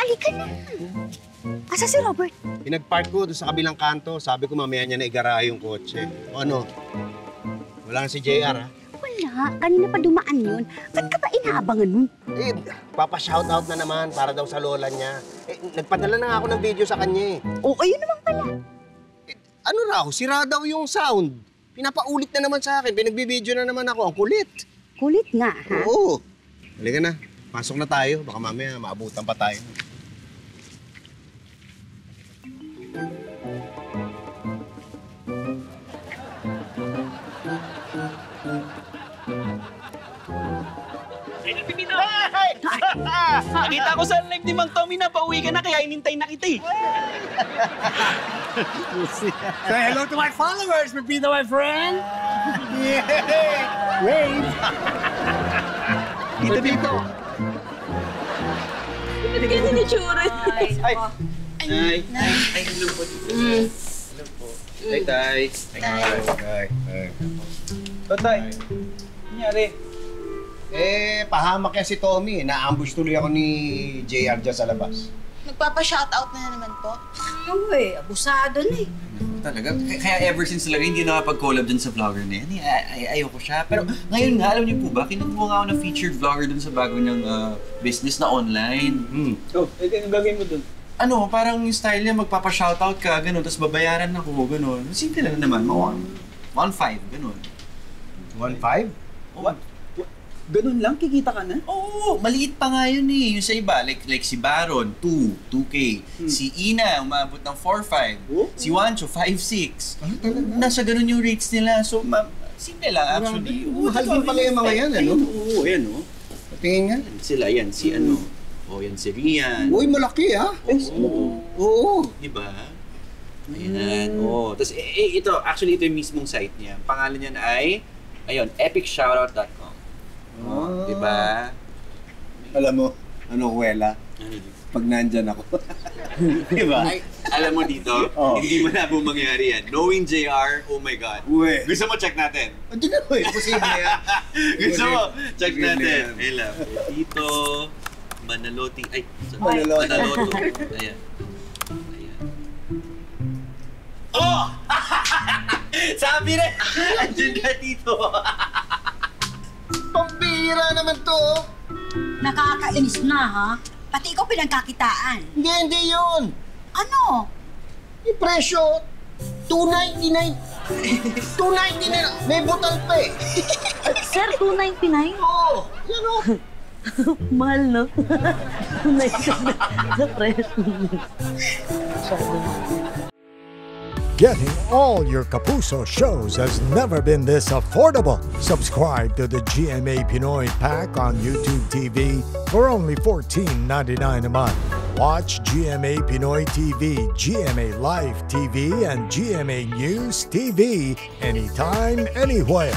halika na. Asa si Robert? Pinag-park ko doon sa kabilang kanto. Sabi ko mamaya niya na igara yung kotse. O ano? Wala na si JR, ha? Wala. Kanina pa dumaan yun. Ba't ka pa inaabangan nun? Eh, papa-shoutout na naman para daw sa lola niya. Eh, nagpadala na nga ako ng video sa kanya, eh. Oo, ayun naman pala. Eh, ano raw? Sira daw yung sound. Pinapaulit na naman sa akin. Pinagbibideo na naman ako. Ang kulit. Kulit nga, ha? Oo. Halika na. Pasok na tayo. Baka mamaya maabutan pa tayo. Nakita ko sa live ni Mang Tommy na pauwi ka na kaya inintay na kita, eh. Say hello to my followers, Pepito, my friend. Yeah. Wave. Dito. Ganyan ni Chura. Ay, hello po. Hello po. Tay. Tay, nangyari? Eh, pahamak yan si Tommy. Na-ambush tuloy ako ni JR dyan sa labas. Nagpapa-shoutout na naman po. Oo eh, abusado na eh. Talaga? Kaya ever since talaga hindi nakapag-collab dun sa vlogger na yan. Ayoko siya. Pero ngayon nga, alam niyo po ba, kinukuha nga ako ng featured vlogger dun sa bago niyang business na online. Oh, anong gagawin mo dun? Ano, parang yung style niya, magpapa-shoutout ka, gano'n, tapos babayaran ako, gano'n. Simple lang naman, 1.5, gano'n. 1.5? What? Ganun lang? Kikita ka na? Oo, maliit pa nga yun eh. Yung sa iba, like si Baron, 2K. Si Ina, umabot ng 4.5. Si Wancho, 5.6. Nasa ganun yung rates nila. So, simple lang actually. Mahal din pala yung mga yan, ano? Oo, yan o. Tingin nga. Sila, yan, si ano. O, yan si Rian. Uy, malaki, ha? Oo. Diba? Ayan. Oo. Tapos, ito, actually, ito yung mismong site niya. Pangalan niyan ay, ayun, epicshoutout.com. Oh, diba? Alam mo, ano, Kuwela? Ano dito? Pag nandyan ako. Diba? Ay, alam mo dito, hindi mo na po mangyari yan. Knowing JR, oh my God. Uwe. Gusto mo check natin? Hindi na, uy. Posible yan. Gusto mo? Check Posible natin. yan. Ay lang. Dito, Manaloti. Ay, Manaloto. Manaloto. Ayan. Ayan. Oh! Sabi na! Andiyan na dito. Pambira naman to. Nakakainis na, ha? Pati ikaw pinagkakitaan. Hindi yun. Ano? Yung presyo, $2.99. $2.99. May butal pa eh. Sir, $2.99? Oo. Yan o. Mahal, no? $2.99 sa presyo. Getting all your Kapuso shows has never been this affordable. Subscribe to the GMA Pinoy Pack on YouTube TV for only $14.99 a month. Watch GMA Pinoy TV, GMA Live TV, and GMA News TV anytime, anywhere.